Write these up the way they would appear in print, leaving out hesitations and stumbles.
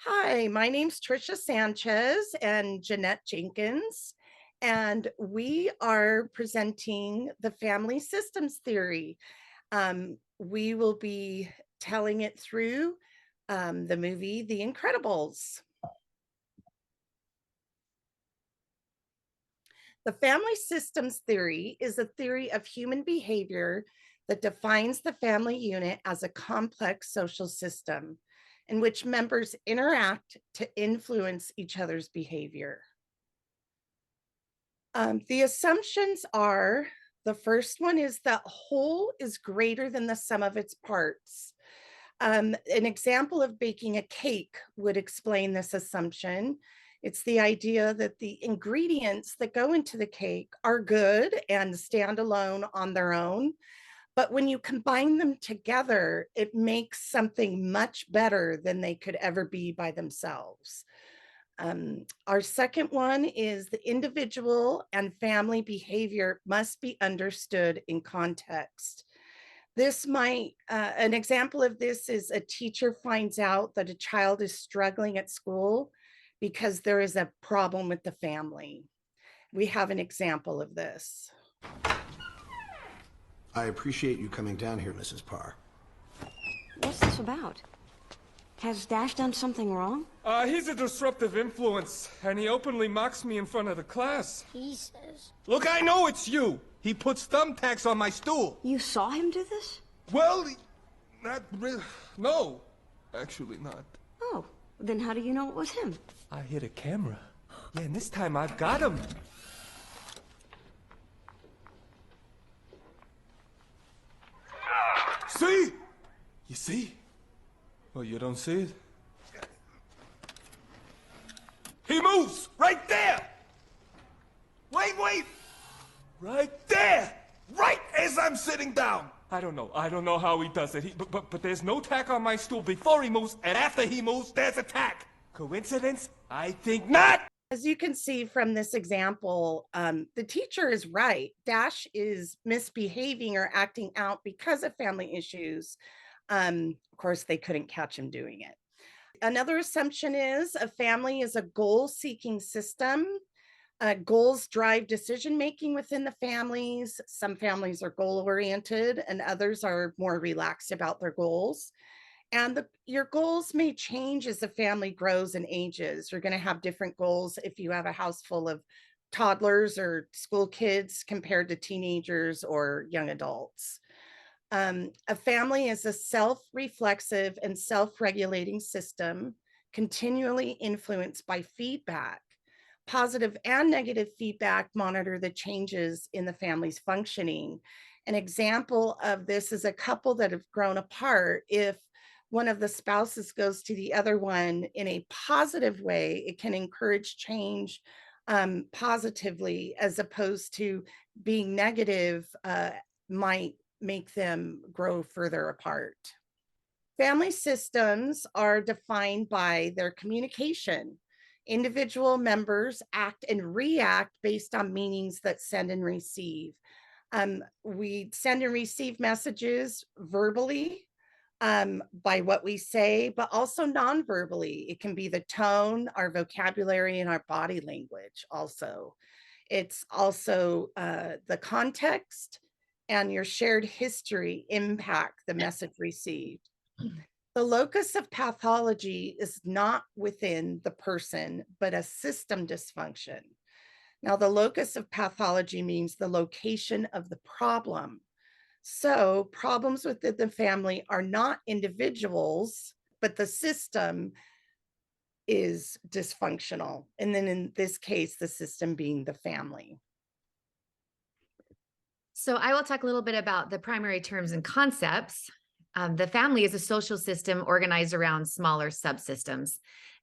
Hi, my name's Trisha Sanchez and Jeanette Jenkins, and we are presenting the family systems theory. We will be telling it through the movie The Incredibles. The family systems theory is a theory of human behavior that defines the family unit as a complex social system in which members interact to influence each other's behavior. The assumptions are the first one is that whole is greater than the sum of its parts. An example of baking a cake would explain this assumption. It's the idea that the ingredients that go into the cake are good and stand alone on their own. But when you combine them together, it makes something much better than they could ever be by themselves. Our second one is the individual and family behavior must be understood in context. An example of this is a teacher finds out that a child is struggling at school because there is a problem with the family. We have an example of this. I appreciate you coming down here, Mrs. Parr. What's this about? Has Dash done something wrong? He's a disruptive influence, and he openly mocks me in front of the class. He says. Look, I know it's you! He puts thumbtacks on my stool! You saw him do this? Well, not really. No, actually not. Oh, then how do you know it was him? I hit a camera. Yeah, and this time I've got him. See? You see? Oh, you don't see it? He moves! Right there! Wait! Right there! Right as I'm sitting down! I don't know how he does it. But there's no tack on my stool before he moves, and after he moves, there's a tack. Coincidence? I think not! As you can see from this example, the teacher is right. Dash is misbehaving or acting out because of family issues. Of course, they couldn't catch him doing it. Another assumption is a family is a goal-seeking system. Goals drive decision-making within the families. Some families are goal-oriented and others are more relaxed about their goals. And your goals may change as the family grows and ages. You're going to have different goals if you have a house full of toddlers or school kids compared to teenagers or young adults. A family is a self-reflexive and self-regulating system, continually influenced by feedback. Positive and negative feedback monitor the changes in the family's functioning. An example of this is a couple that have grown apart. If one of the spouses goes to the other one in a positive way, it can encourage change positively, as opposed to being negative might make them grow further apart. Family systems are defined by their communication. Individual members act and react based on meanings that send and receive. We send and receive messages verbally, by what we say, but also non-verbally. It can be the tone, our vocabulary, and our body language also. It's also the context and your shared history impact the message received. The locus of pathology is not within the person, but a system dysfunction. Now, the locus of pathology means the location of the problem. So problems within the family are not individuals, but the system is dysfunctional. And then in this case, the system being the family. So I will talk a little bit about the primary terms and concepts. The family is a social system organized around smaller subsystems,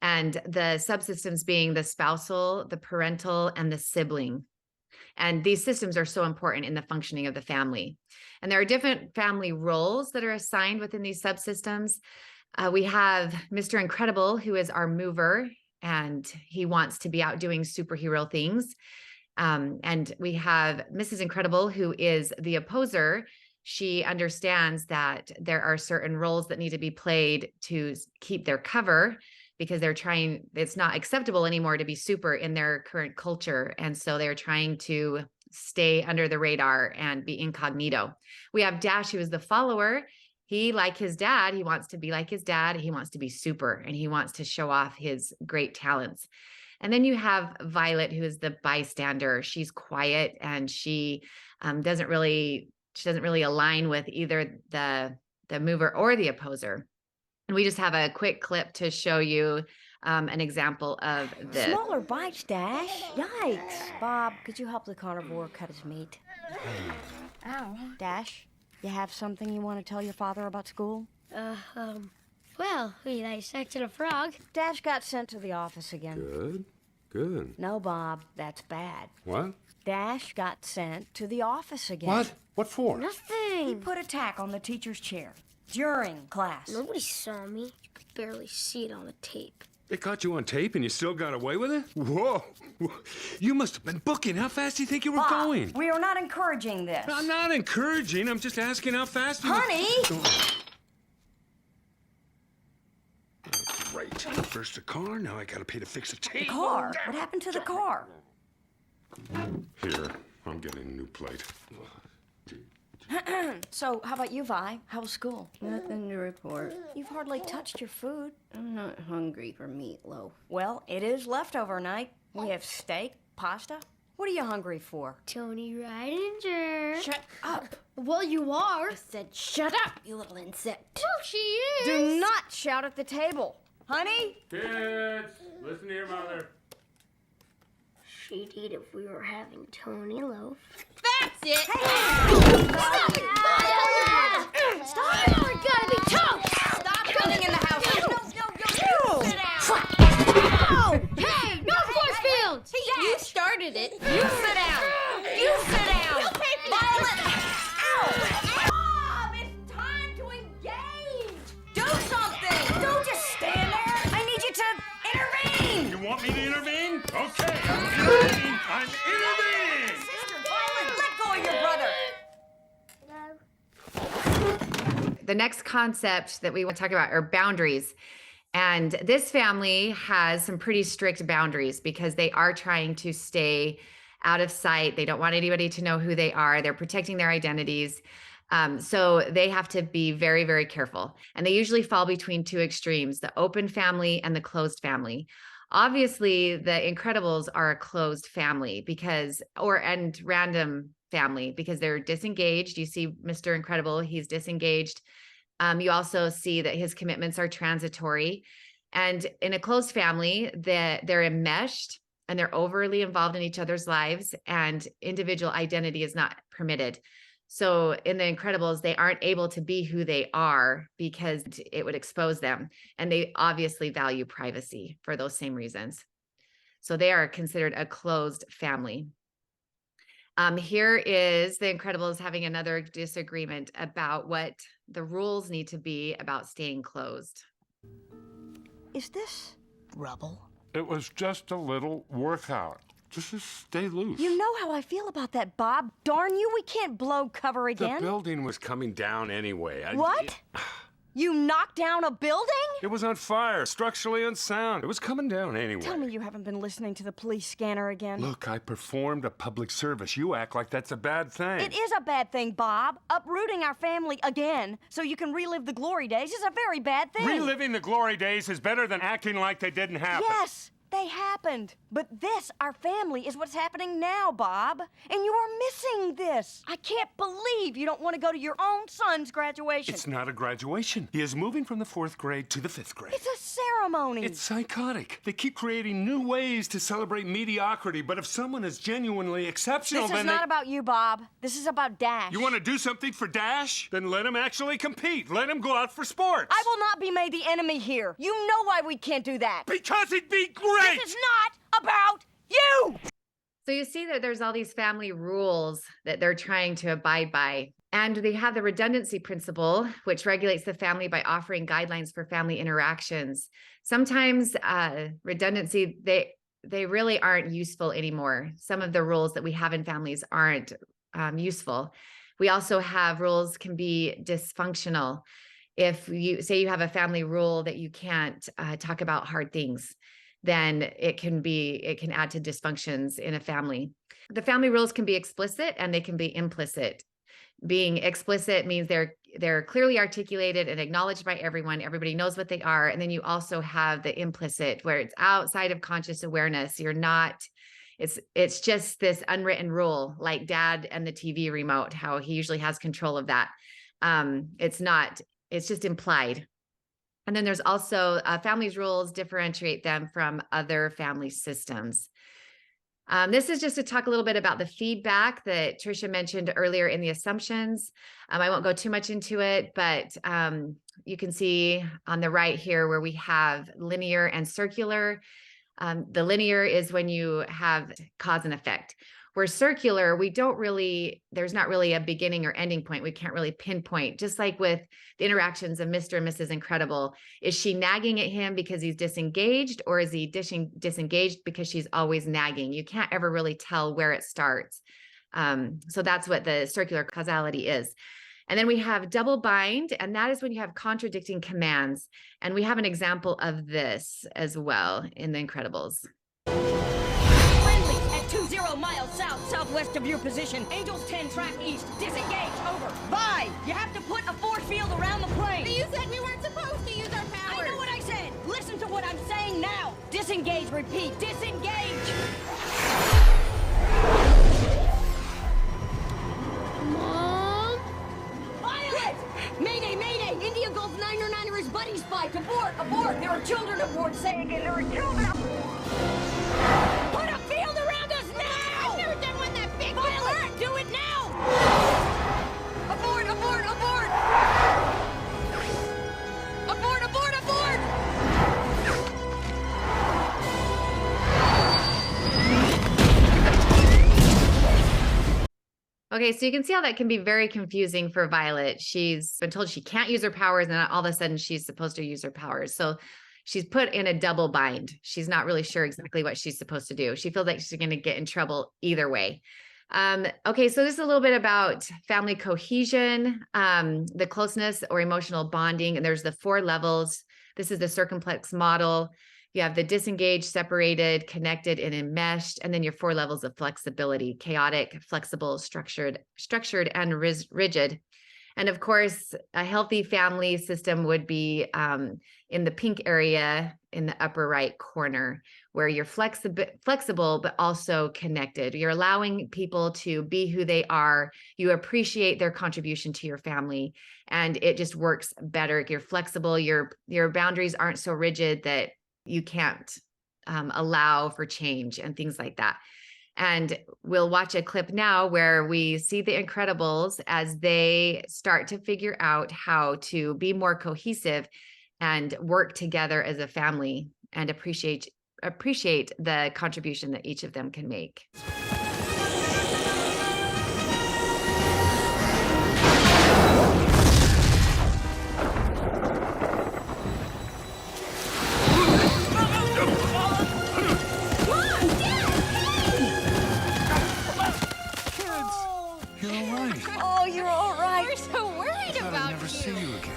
and the subsystems being the spousal, the parental, and the sibling. And these systems are so important in the functioning of the family. And there are different family roles that are assigned within these subsystems. We have Mr. Incredible, who is our mover, and he wants to be out doing superhero things. And we have Mrs. Incredible, who is the opposer. She understands that there are certain roles that need to be played to keep their cover. because they're trying, it's not acceptable anymore to be super in their current culture. And so they're trying to stay under the radar and be incognito. We have Dash, who is the follower. He, like his dad, he wants to be like his dad. He wants to be super, and he wants to show off his great talents. And then you have Violet, who is the bystander. She's quiet, and she doesn't really align with either the mover or the opposer. And we just have a quick clip to show you an example of this. Smaller bites, Dash. Yikes. Bob, could you help the carnivore cut his meat? Ow. Dash, you have something you want to tell your father about school? Well, we dissected a frog. Dash got sent to the office again. Good, good. No, Bob, that's bad. What? Dash got sent to the office again. What? What for? He Nothing. put a tack on the teacher's chair during class. Nobody saw me. You could barely see it on the tape. They caught you on tape and you still got away with it? Whoa. You must have been booking. How fast do you think you were Bob, going? we are not encouraging this. I'm not encouraging. I'm just asking how fast you were. Honey! Great. First the car, now I gotta pay to fix the tape. The car? What happened to the car? Here, I'm getting a new plate. So, how about you, Vi? How was school? Nothing to report. You've hardly touched your food. I'm not hungry for meatloaf. Well, it is leftover night. We have steak, pasta. What are you hungry for? Tony Ridinger. Shut up! Well, you are. I said, shut up, you little insect. Well, she is. Do not shout at the table. Honey? Kids, listen to your mother. She'd eat if we were having Tony Loaf. That's it! Stop it! Stop it! We're gonna be toast! Stop running in the house! Sit down! Oh! Hey, no force fields! You started it. You sit down! You sit down! You'll pay for Violet! Ow! Mom, it's time to engage! Do something! Don't just stand there! I need you to intervene! You want me to intervene? Okay, I'm intervening. I'm intervening! Sister Violet, let go of your brother! The next concept that we want to talk about are boundaries. And this family has some pretty strict boundaries because they are trying to stay out of sight. They don't want anybody to know who they are. They're protecting their identities. So they have to be very, very careful. And they usually fall between two extremes, the open family and the closed family. Obviously, the Incredibles are a closed family and random family because they're disengaged. You see Mr. Incredible, he's disengaged. You also see that his commitments are transitory. And in a closed family, they're enmeshed and they're overly involved in each other's lives, and individual identity is not permitted. So in The Incredibles, they aren't able to be who they are because it would expose them. And they obviously value privacy for those same reasons. So they are considered a closed family. Here is The Incredibles having another disagreement about what the rules need to be about staying closed. Is this rubble? It was just a little workout. Just stay loose. You know how I feel about that, Bob. Darn you, we can't blow cover The again. building was coming down anyway. What? You knocked down a building? It was on fire, structurally unsound. It was coming down anyway. Tell me you haven't been listening to the police scanner again. Look, I performed a public service. You act like that's a bad thing. It is a bad thing, Bob. Uprooting our family again so you can relive the glory days is a very bad thing. Reliving the glory days is better than acting like they didn't happen. Yes, they happened. But this, our family, is what's happening now, Bob. And you are missing this. I can't believe you don't want to go to your own son's graduation. It's not a graduation. He is moving from the 4th grade to the 5th grade. It's a ceremony. It's psychotic. They keep creating new ways to celebrate mediocrity, but if someone is genuinely exceptional, This is then not about you, Bob. This is about Dash. You want to do something for Dash? Then let him actually compete. Let him go out for sports. I will not be made the enemy here. You know why we can't do that. Because it'd be great. This is not about you! So you see that there's all these family rules that they're trying to abide by. And they have the redundancy principle, which regulates the family by offering guidelines for family interactions. Sometimes redundancy, they really aren't useful anymore. Some of the rules that we have in families aren't useful. We also have rules can be dysfunctional. If you say you have a family rule that you can't talk about hard things, then it can add to dysfunctions in a family. The family rules can be explicit and they can be implicit. Being explicit means they're clearly articulated and acknowledged by everyone. Everybody knows what they are. And then you also have the implicit, where it's outside of conscious awareness. You're not, it's just this unwritten rule, like dad and the TV remote, how he usually has control of that. It's just implied. And then there's also families' rules differentiate them from other family systems. This is just to talk a little bit about the feedback that Tricia mentioned earlier in the assumptions. I won't go too much into it, but you can see on the right here where we have linear and circular. The linear is when you have cause and effect. Where circular, there's not really a beginning or ending point. We can't really pinpoint, just like with the interactions of Mr. and Mrs. Incredible. Is she nagging at him because he's disengaged, or is he disengaged because she's always nagging? You can't ever really tell where it starts. So that's what the circular causality is. And then we have double bind, and that is when you have contradicting commands. And we have an example of this as well in The Incredibles. 20 miles southwest of your position. Angels 10 track east. Disengage, over. Bye! You have to put a force field around the plane. You said we weren't supposed to use our powers. I know what I said. Listen to what I'm saying now. Disengage, repeat, disengage. Mom? Violet! Mayday, mayday! India Gulf 909er is buddy spiked. Abort, abort! There are children aboard. Say again, there are children aboard. Put a field around us now! I've never done one that big. Violet, do it now! Abort, abort, abort! Abort, abort, abort! Okay, so you can see how that can be very confusing for Violet. She's been told she can't use her powers, and then all of a sudden she's supposed to use her powers. So she's put in a double bind. She's not really sure exactly what she's supposed to do. She feels like she's going to get in trouble either way. Okay, so this is a little bit about family cohesion, the closeness or emotional bonding. And there's the 4 levels. This is the circumplex model. You have the disengaged, separated, connected, and enmeshed. And then your 4 levels of flexibility: chaotic, flexible, structured, and rigid. And of course, a healthy family system would be in the pink area in the upper right corner, where you're flexible, but also connected. You're allowing people to be who they are. You appreciate their contribution to your family, and it just works better. You're flexible. Your boundaries aren't so rigid that you can't allow for change and things like that. And we'll watch a clip now where we see the Incredibles as they start to figure out how to be more cohesive and work together as a family and appreciate the contribution that each of them can make. You're all right. Oh, you're all right. We're so worried I'll about never you. see you again.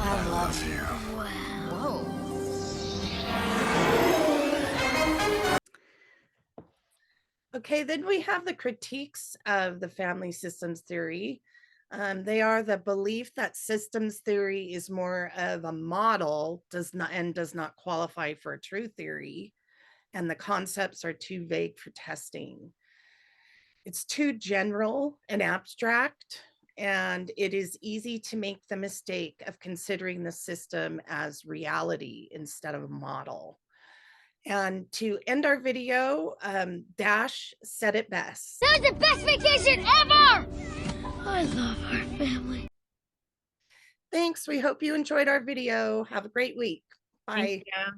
I love you. Okay, then we have the critiques of the family systems theory. They are the belief that systems theory is more of a model, does not qualify for a true theory, and the concepts are too vague for testing. It's too general and abstract, and it is easy to make the mistake of considering the system as reality instead of a model. And to end our video, Dash said it best. That was the best vacation ever! I love our family. Thanks. We hope you enjoyed our video. Have a great week. Bye. Thank you.